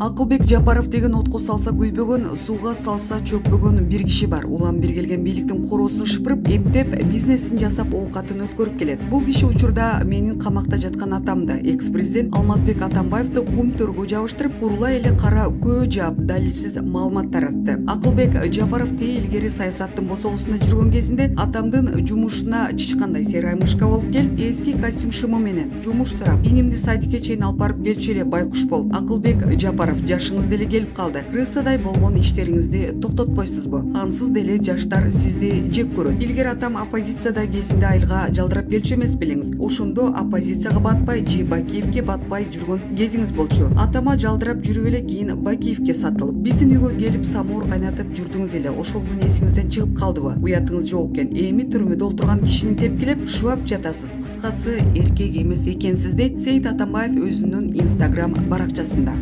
Акылбек Жапаров деген отко салса күйбөгөн, суга салса чөкпөгөн бир киши бар. Улам бир келген бийликтин короосун шыпырып, эптеп бизнесин жасап оокатын өткөрүп келет. Бул киши учурда менин камакта жаткан атамды, экс-президент Алмазбек Атамбаевди кум төргө жабыштырып, курула эле кара көө жаап, далилсиз маалымат таратты. Акылбек Жапаров илгери саясаттын босогусунда жүргөн кезинде атамдын жумушуна чычкандай серай мышка болуп келип, эски костюм шымы менен жумуш сурап, инимди сайтке чейин алып барып келчү эле байкуш болуп. Акылбек Жапаров жашыңыз деле келип калды. Крысадай болгон иштериңизди токтотпойсузбу? Ансыз деле жаштар сизди жек көрөт. Илгери атам оппозицияда кезинде айылга жалдырап келчү эмес белеңиз. Ошондо оппозицияга батпай же Бакиевке батпай жүргөн кезиңиз болчу. Атама жалдырап жүрүп эле кийин Бакиевке сатылып, биздин үйгө келип самуур кайнатып жүрдүңүз эле. Ошол күн эсиңизден чыгып калдыбы? Уятыңыз жок экен. Эми түрмөдө отурган кишини тепкилеп, шубап жатасыз. Кыскасы, эркек эмес экенсиз дейт Сейит Атамбаев өзүнүн Instagram баракчасында.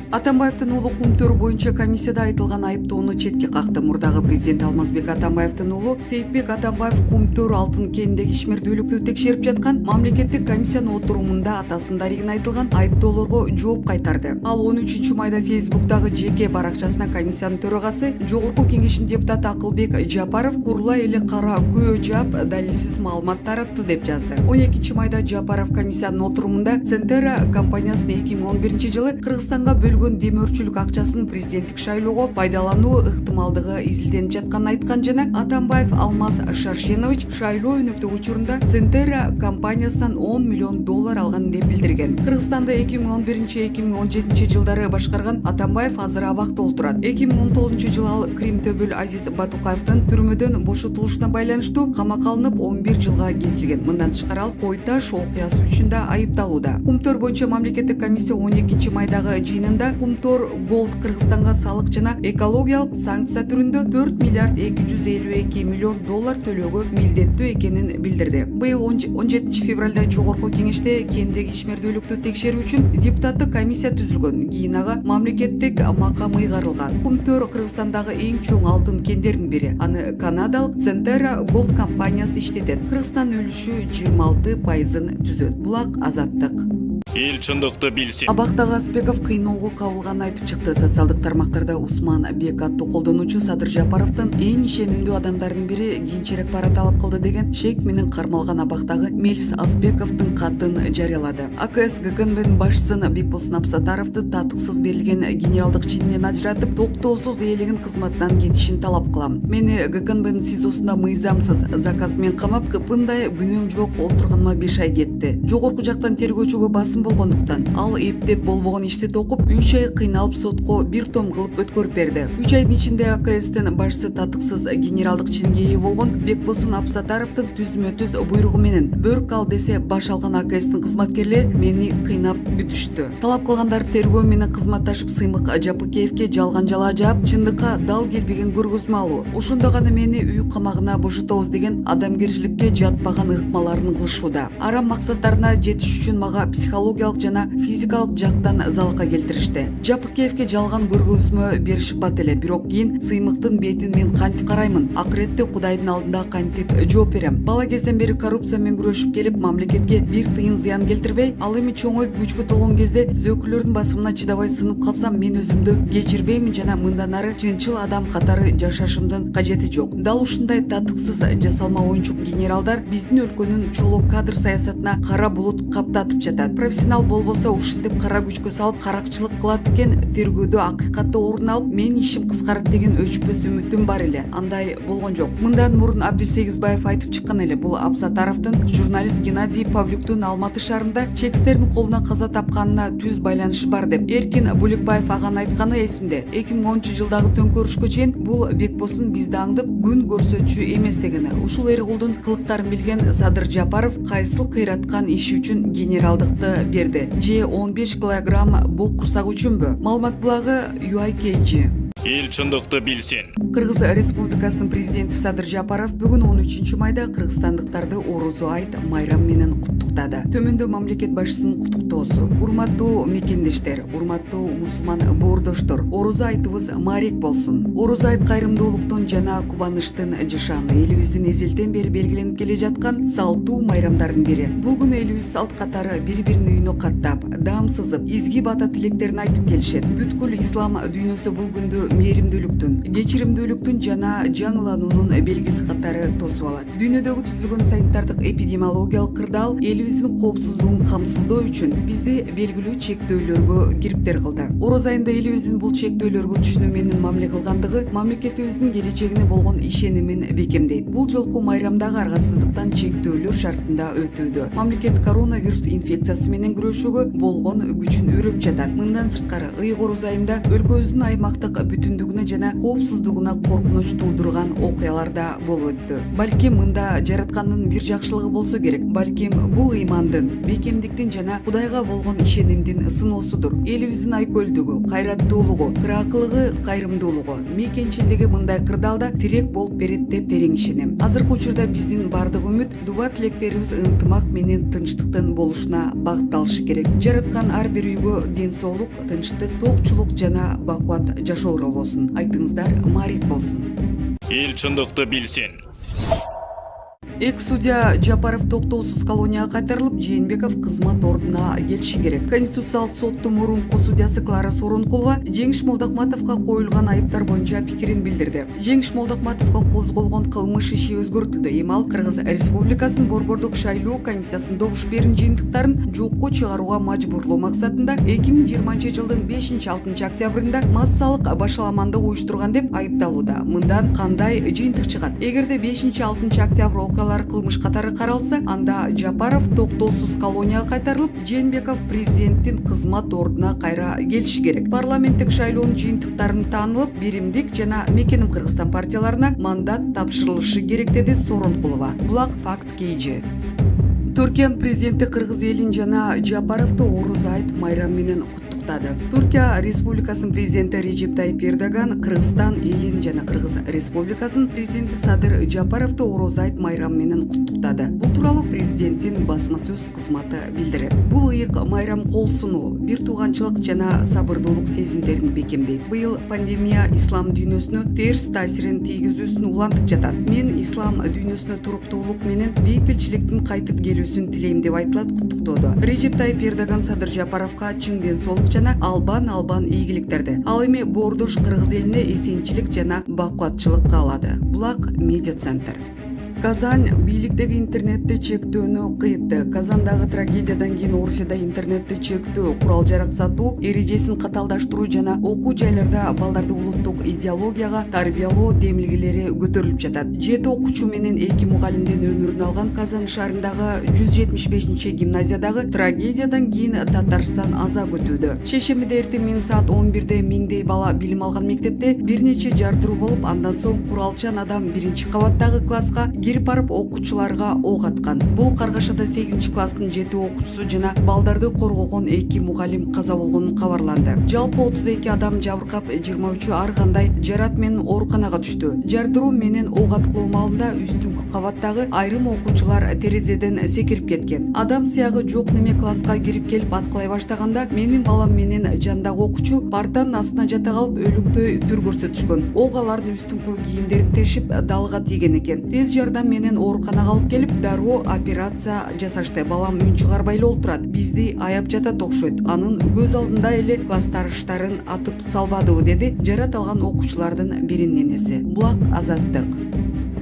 Атамбаевдин уулу кумтөр боюнча комиссияда айтылган айыптоону четке какты. Мурдагы президент Алмазбек Атамбаевдин уулу Сейитбек Атамбаев кумтөр алтын кенидеги ишмердүүлүктү текшерип жаткан мамлекеттик комиссиянын отурумунда атасынын дарегине айтылган айыптоолорго жооп кайтарды. Ал 13-майда Facebook'тагы жеке баракчасына комиссиянын төрагасы, Жогорку кеңештин депутаты Акылбек Жапаров курула эле кара көө жаап, далилсиз маалымат таратты деп жазды. 12-майда Жапаров комиссиянын отурумунда Центера компаниясынын 2011-жылы Кыргызстанга демөөрчүлүк акчасын президенттик шайлоого пайдалануу ыктымалдыгы изилденип жатканын айткан жана Атамбаев Алмаз Шаршенович шайлоо өнөктөг учурунда Центера компаниясынан $10 миллион алган деп билдирген. Кыргызстанда 2011-2017 жылдары башкарган Атамбаев азыр абакта отурат. 2019 жылы ал Крим Төбөл Азиз Батукаевдин түрмөдөн бошотулушуна байланыштуу камакка алынып 11 жылга кесилген. Мындан тышкары ал кой таш окуясы үчүн да айыпталууда. Кумтөр боюнча мамлекеттик комиссия 12-майдагы жыйынында Кумтор Голд Кыргызстанга салык жана экологиялык санкция түрүндө $4 миллиард 252 миллион төлөөгө милдеттүү экенин билдирди. Быйыл 17 февралда Жогорку кеңеште кендеги ишмердүүлүктү текшерүү үчүн депутаттык комиссия түзүлгөн. Кийин ага мамлекеттик макам ыйгарылган. Кумтөр Кыргызстандагы эң чоң алтын кендердин бири. Аны канадалык Центера Голд компаниясы иштетет. Кыргызстандын үлүшү 26%-ын түзөт. Булак Азаттык. Эл чындыкты билсин. Абактагы Аспеков кыйноого кабылганын айтып чыкты. Социалдык тармактарда Усман Бек аттуу колдонуучу Садыр Жапаровдун эң ишенимдүү адамдардын бири кийинчерээк бара талап кылды деген шек менен кармалган абактагы Мелис Аспековдун катын жарыялады. АКС ГКНБнын башчысын Бекболсун Абсатаровду татыксыз берилген генералдык чининен ажыратып, токтоосуз ээлеген кызматынан кетишин талап кылам. Мени ГКНБнын СИЗОсунда мыйзамсыз заказ менен камап, кыпындай күнөөм жок олтурганыма 5 ай кетти. Жогорку жактан тергөөчүгө басым болгондуктан ал эптеп болбогон ишти токуп 3 ай кыйналып сотко бир том кылып өткөрүп берди. 3 айдын ичинде АКСтин башчысы татыксыз генералдык чинге ээ болгон Бекболсун Абсатаровдун түзмө-түз буйругу менен бөрк ал десе баш алган АКСтин кызматкерлери мени кыйнап бүтүштү. Талап кылгандар тергөө менен кызматташып Сыймык Жапыкеевке жалган жала жаап, чындыкка дал келбеген көргөзмө алуу, ошондо гана мени үй камагына бошотобуз деген адамгерчиликке жатпаган ыкмаларын кылышууда. Арам максаттарына жетиш үчүн мага психологиялык жана физикалык жактан залалка келтиришти. Жапыкеевке жалган көргөзмө беришип бат эле, бирок кийин Сыймыктын бетин мен кантип караймын, акыретте Кудайдын алдында кантип жооп берем. Бала кезден бери коррупция менен күрөшүп келип, мамлекетке бир тыйын зыян келтирбей, ал эми чоңоюп күчкө толгон кезде зөкүлөрдүн басымына чыдабай сынып калсам, мен өзүмдү кечирбеймин жана мындан ары чынчыл адам катары жашашымдын кажети жок. Дал ушундай татыксыз жасалма оюнчук генералдар биздин өлкөнүн чолок кадр саясатына кара булут каптатып жатат. Профессионал болбосо ушинтип кара күчкө салып каракчылык кылат экен, тергөөдө акыйкатты орун алып, менин ишим кыскарат деген өчпөс үмүтүм бар эле. Андай болгон жок. Мындан мурун Абдилсегизбаев айтып чыккан эле, бул Абсатаровдун журналист Геннадий Павлюктун Алматы шаарында чекстердин колуна каза тапканына түз байланышы бар деп. Эркин Буликбаев аган айтканы эсимде. 2010-жылдагы төңкөрүшкө чейин бул Бекболсун бизди аңдып күн көрсөтчү эмес дегени. Ушул эргулдун кылыктарын билген Садыр Жапаров кайсыл кыйраткан иши үчүн генералдыкты берди? Же 15 килограмм бок курсак үчүнбү? Маалымат булагы UIKG. Эл чындыкты билсин. Кыргыз Республикасынын президенти Садыр Жапаров бүгүн 13 майда кыргызстандыктарды Орозо айт майрам менен куттуктады. Төмөндө мамлекет башчысынын куттуктоосу. Урматтуу мекендештер, урматтуу мусулман боордоштор, Орозо айтыбыз маарек болсун. Орозо айт кайрымдуулуктун жана кубанычтын жышаны, элибиздин эзелтен бери белгиленип келе жаткан салттуу майрамдардын бири. Бул күнү элибиз салт катары бири-биринин үйүнө каттап, даам сызып, изги бата тилектерин айтып келишет. Бүткүл ислам дүйнөсү бул күндү мээримдүүлүктүн, кечиримдүүлүктүн жана жаңылануунун белгиси катары тосуп алат. Дүйнөдөгү түзүлгөн санитардык эпидемиологиялык кырдаал элибиздин коопсуздугун камсыздоо үчүн бизди белгилүү чектөөлөргө кириптер кылды. Орозо айында элибиздин бул чектөөлөргө түшүнүү менен мамиле кылгандыгы мамлекетибиздин келечегине болгон ишенимин бекемдейт. Бул жолку майрамдагы аргасыздыктан чектөөлөр шартында өтүүдө. Мамлекет коронавирус инфекциясы менен күрөшүүгө болгон күчүн өрөп жатат. Мындан сырткары ыйык Орозо айында өлкөбүздүн аймактык бүтүндүгүнө жана коопсуздугуна коркунуч туудурган окуялар да болуп өттү. Балким мында жараткандын бир жакшылыгы болсо керек. Балким бул ыймандын, бекемдиктин жана Кудайга болгон ишенимдин сыноосудур. Элибиздин айкөлдүгү, кайраттуулугу, кыраакылыгы, кайрымдуулугу, мекенчилдиги мындай кырдаалда тирек болуп берет деп терең ишенем. Азыркы учурда биздин бардык үмүт, дуба тилектерибиз ынтымак менен тынчтыктын болушуна багытталышы керек. Жараткан ар бир үйгө ден соолук, тынчтык, токчулук жана бакубат жашоолор болсун. Айтыңыздар маарек болсун. Эл чындыкты билсин. Экс-судья Жапаров токтоосуз колонияга кайтарылып, Жээнбеков кызмат ордуна келиши керек. Конституциялык соттун мурунку судьясы Клара Сооронкулова Жеңиш Молдокматовго коюлган айыптар боюнча пикирин билдирди. Жеңиш Молдокматовго козголгон кылмыш иши өзгөртүлдү. Эми ал Кыргыз Республикасынын борбордук шайлоо комиссиясынын добуш берим жыйынтыктарын жокко чыгарууга мажбурлоо максатында 2020 жылдын 5-6 октябрында массалык башаламандык уюштурган деп айыпталууда. Мындан кандай жыйынтык чыгат? Эгерде 5-6 октябрь окуялары кылмыш катары каралса, анда Жапаров токтоосуз колонияга кайтарылып, Жээнбеков президенттин кызмат ордуна кайра келиши керек. Парламенттик шайлоонун жыйынтыктарын таанылып, Биримдик жана Мекеним Кыргызстан партияларына мандат тапшырылышы керек, деди Сооронкулова. Булак факт KG. Түркиянын президенти кыргыз элин жана Жапаровду Орозо айт майрам менен куттуктады. Түркия Республикасынын президенти Режеп Тайип Эрдоган Кыргызстан элин жана Кыргыз Республикасынын президенти Садыр Жапаровду Орозо айт майрам менен куттуктады. Бул тууралуу президенттин басма сөз кызматы билдирет. Бул ыйык майрам кол сунуу, бир тууганчылык жана сабырдуулук сезимдерин бекемдейт. Быйыл пандемия ислам дүйнөсүнө терс таасирин тийгизүүсүн улантып жатат. Мен ислам дүйнөсүнө туруктуулук менен бейпилчиликтин кайтып келүүсүн тилейм деп айтылат куттуктоодо. Режеп Тайип Эрдоган Садыр Жапаровго чың ден соолук жана албан ийгиликтерди. Ал эми боордош кыргыз элине эсенчилик жана бакубатчылык каалады. Булак медиа центр. Казань бийликтеги интернетти чектөөнү кыйтты. Казандагы трагедиядан кийин Орусияда интернетти чектөө, курал жарак сатуу эрежесин каталдаштыруу жана окуу жайларда балдарды улуттук идеологияга тарбиялоо демилгелери көтөрүлүп жатат. 7 окуучу менен 2 мугалимдин өмүрүн алган Казань шаарындагы 175-гимназиядагы трагедиядан кийин Татарстан аза күтүүдө. Шейшембиде эртең менен саат 11-де миңдей бала билим алган мектепте бир нече жардыруу болуп, андан соң куралчан адам 1-кабаттагы класска кирип барып окуучуларга ок аткан. Бул Каргашада 8-класстын 7 окуучусу жана балдарды коргогон 2 мугалим каза болгонун кабарланды. Жалпы 32 адам жабыркап, 23-ü ар кандай жарат менен ооруканага түштү. Жардыруу менен ок аткылоо маалында үстүнкү кабаттагы айрым окуучулар терезеден секирип кеткен. Адам сыягы жок неме класска кирип келип аткылай баштаганда менин балам менен жандагы окуучу партанын астына жата калып өлүктөй түр көрсөтүшкөн. Ок алардын үстүнкү кийимдерин тешип далга тийген экен. Тез жардам менен ооруканага алып келип, дароо операция жасашты. Балам үн чыгарбай эле олтурат. Бизди аяп жатат окшойт. Анын көз алдында эле классташтарын атып салбадыбы, деди жарат алган окуучулардын биринин энеси. Булак Азаттык.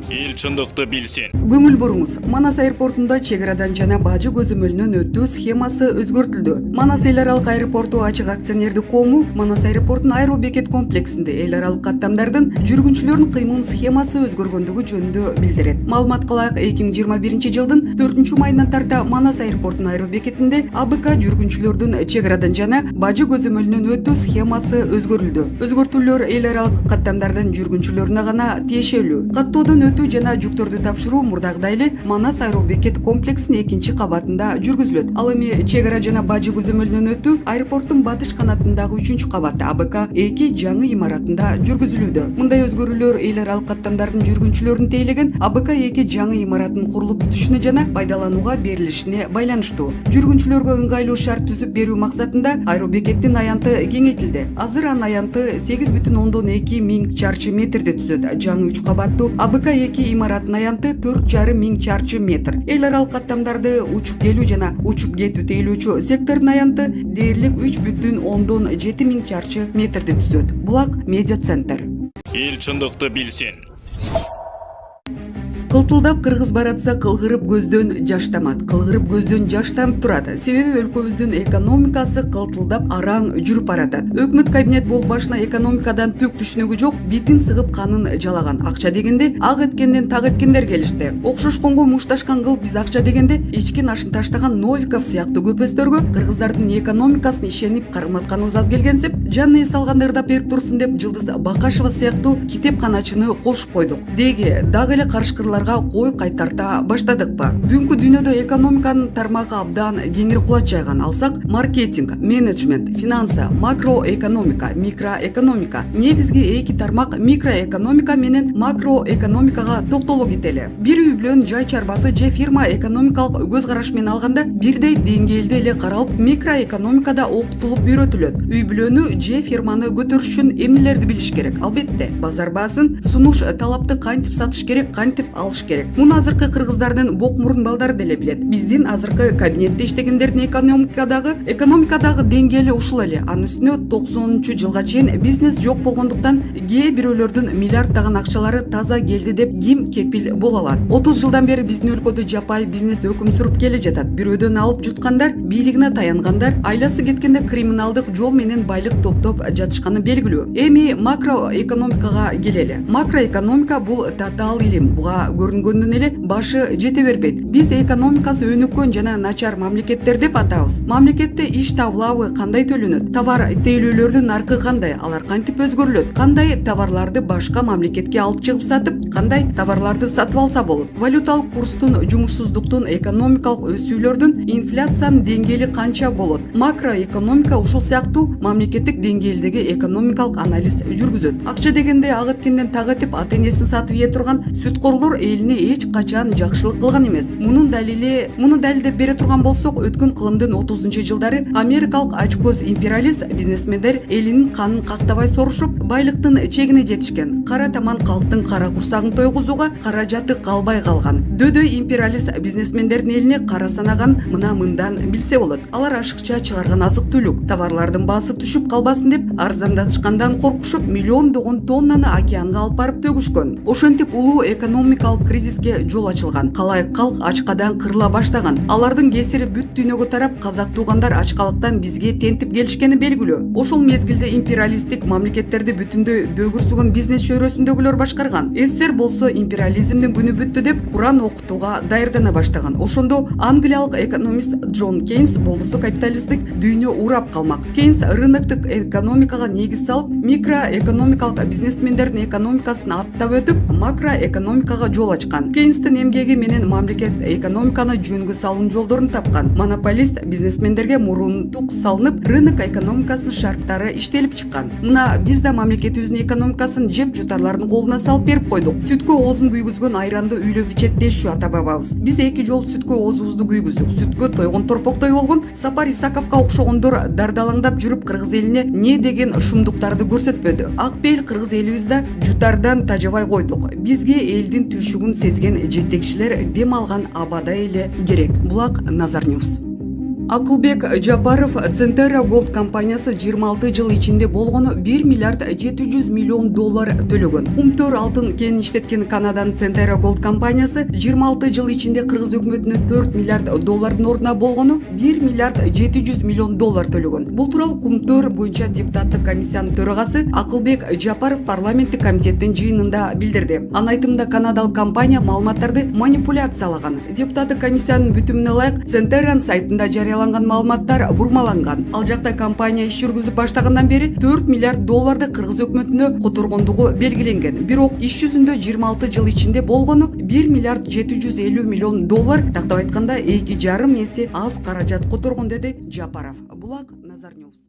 Эл чындыкты билсин. Көңүл буруңуз. Манас аэропортунда чек арадан жана бажы көзөмөлүнөн өтүү схемасы өзгөртүлдү. Манас эл аралык аэропорту ачык акционердик коому Манас аэропортунун аэробекет комплексинде эл аралык каттамдардын жүргүнчүлөрүнүн кыймыл схемасы өзгөргөндүгү жөнүндө билдирет. Маалымат кылайык, 2021 жылдын 4-майынан тарта Манас аэропортунун аэробекетинде АБК жүргүнчүлөрдүн чек арадан жана бажы көзөмөлүнөн өтүү схемасы өзгөрүлдү. Өзгөртүүлөр эл аралык каттамдардын жүргүнчүлөрүнө гана тиешелүү. Каттоодон жөнөтүү жана жүктөрдү тапшыруу мурдагыдай эле Манас аэробекет комплексинин 2-кабатында жүргүзүлөт. Ал эми чек ара жана бажы көзөмөлүнөн өтүү аэропорттун батыш канатындагы 3-кабат АБК-2 жаңы имаратында жүргүзүлүүдө. Мындай өзгөрүүлөр эл аралык каттамдардын жүргүнчүлөрүн тейлеген АБК-2 жаңы имараттын курулуп бүтүшүнө жана пайдаланууга берилишине байланыштуу. Жүргүнчүлөргө ыңгайлуу шарт түзүп берүү максатында аэробекеттин аянты кеңейтилди. Азыр анын аянты 8,2 миң чарчы метрди түзөт. Жаңы 3 кабаттуу АБК-2 имараттын аянты 4,5 миң чарчы метр. Эл аралык каттамдарды учуп келүү жана учуп кетүү тейлөөчү сектордун аянты дээрлик 3,7 миң чарчы метрди түзөт. Булак медиа центр. Эл чындыкты билсин. Кылтылдап кыргыз баратса кылгырып көздөн жаш тамат. Кылгырып көздөн жаш тамып турат. Себеби өлкөбүздүн экономикасы кылтылдап араң жүрүп баратат. Өкмөт кабинет бол башына экономикадан түк түшүнүгү жок, битин сыгып канын жалаган. Акча дегенде ак эткенден так эткендер келишти. Окшошконго мушташкан кыл биз акча дегенде ичкен ашын таштаган Новиков сыяктуу көпөстөргө кыргыздардын экономикасын ишенип карматканыбыз аз келгенсип, жанын эс алганда ырдап берип турсун деп Жылдыз Бакашева сыяктуу китепканачыны кошуп койдук. Деги дагы эле карышкырларга кой кайтарта баштадыкпы? Бүгүнкү дүйнөдө экономиканын тармагы абдан кеңири кулач жайган. Алсак, маркетинг, менеджмент, финанса, макроэкономика, микроэкономика. Негизги эки тармак микроэкономика менен макроэкономикага токтоло кетели. Бир үй бүлөнүн жай чарбасы же фирма экономикалык көз караш менен алганда бирдей деңгээлде эле каралып, микроэкономикада окутулуп үйрөтүлөт. Үй бүлөнү же фирманы көтөрүш үчүн эмнелерди билиш керек? Албетте, базар баасын, сунуш талапты кантип сатыш керек, кантип алыш керек. Муну азыркы кыргыздардын бок мурун балдары деле билет. Биздин азыркы кабинетте иштегендердин экономикадагы деңгээли ушул эле. Анын үстүнө 90-жылга чейин бизнес жок болгондуктан кээ бирөөлөрдүн миллиарддаган акчалары таза келди деп ким кепил боло алат? 30 жылдан бери биздин өлкөдө жапай бизнес өкүм сүрүп келе жатат. Бирөөдөн алып жуткандар, бийлигине таянгандар, айласы кеткенде криминалдык жол менен байлык топтоп жатышканы белгилүү. Эми макроэкономикага келели. Макроэкономика бул татаал илим. Буга көрүнгөндөн эле башы жете бербейт. Биз экономикасы өнүккөн жана начар мамлекеттер деп атабыз. Мамлекетте иш табылабы кандай төлөнөт? Товар тейлөөлөрдүн наркы кандай? Алар кантип өзгөрүлөт? Кандай товарларды башка мамлекетке алып чыгып сатып, кандай товарларды сатып алса болот? Валюталык курстун, жумушсуздуктун, экономикалык өсүүлөрдүн, инфляциянын деңгээли канча болот? Макроэкономика ушул сыяктуу мамлекеттик деңгээлдеги экономикалык анализ жүргүзөт. Акча дегенде ак эткенден так этип ата-энесин сатып ие турган сүткорлор элине эч качан жакшылык кылган эмес. Муну далилдеп бере турган болсок, өткөн кылымдын 30-жылдары америкалык ачкөз империалист бизнесмендер элинин канын кактабай сорушуп, байлыктын чегине жетишкен. Кара таман калктын кара курсагын тойгузууга каражаты калбай калган. Дөдөй империалист бизнесмендердин элине кара санаган мындан билсе болот. Алар ашыкча чыгарган азык-түлүк товарлардын баасы түшүп калбасын деп арзандатышкандан коркушуп, миллиондогон тоннаны океанга алып барып төгүшкөн. Ошентип улуу экономикалык кризиске жол ачылган. Калай калк ачкадан кырыла баштаган. Алардын кесири бүт дүйнөгө тарап, казак туугандар ачкалыктан бизге тентип келишкени белгилүү. Ошол мезгилде империалисттик мамлекеттерди бүтүндөй дөгүрсүгөн бизнес чөйрөсүндөгүлөр башкарган. СССР болсо империализмдин күнү бүттү деп Куран окутууга даярдана баштаган. Ошондо англиялык экономист Джон Кейнс болбосо капиталисттик дүйнө урап калмак. Кейнс рыноктук экономикага негиз салып, микроэкономикалык бизнесмендердин экономикасын аттап өтүп, макроэкономикага жол ачкан. Кейнстин эмгеги менен мамлекет экономиканы жөнгө салуунун жолдорун тапкан. Монополист бизнесмендерге мурунтук салынып, рынок экономикасынын шарттары иштелип чыккан. Мына биз да мамлекетибиздин экономикасын жеп жутарлардын колуна салып берип койдук. Сүткө оозун күйгүзгөн айранды үйлөп ичет дешчү ата бабабыз. Биз 2 жолу сүткө оозубузду күйгүздүк. Сүткө тойгон торпоктой болгон Сапар Исаковго окшогондор дардалаңдап жүрүп кыргыз элине не деген шумдуктарды көрсөтпөдү. Ак пейил кыргыз элибиз да жутардан тажабай койдук. Бизге элдин түшүгүн сезген жетекчилер дем алган абада эле керек. Булак Назар Ньюс. Акылбек Жапаров Центера Голд компаниясы 26 жыл ичинде болгону 1 миллиард 700 миллион доллар төлөгөн. Кумтөр алтын кен иштеткен Канаданын Центера Голд компаниясы 26 жыл ичинде кыргыз өкмөтүнө 4 миллиард доллардын ордуна болгону 1 миллиард 700 миллион доллар төлөгөн. Бул тууралуу Кумтөр боюнча депутаттык комиссиянын төрагасы Акылбек Жапаров парламенттик комитеттин жыйынында билдирди. Анын айтымында канадалык компания маалыматтарды манипуляциялаган. Депутаттык комиссиянын бүтүмүнө ылайык Центеранын сайтында жарыяланган жарыяланган маалыматтар бурмаланган. Ал жакта компания иш жүргүзүп баштагандан бери 4 миллиард долларды Кыргыз өкмөтүнө которгондугу белгиленген. Бирок иш жүзүндө 26 жыл ичинде болгону 1 миллиард 750 миллион доллар, тактап айтканда 2,5 эсе аз каражат которгон, деди Жапаров. Булак Назар Ньюс.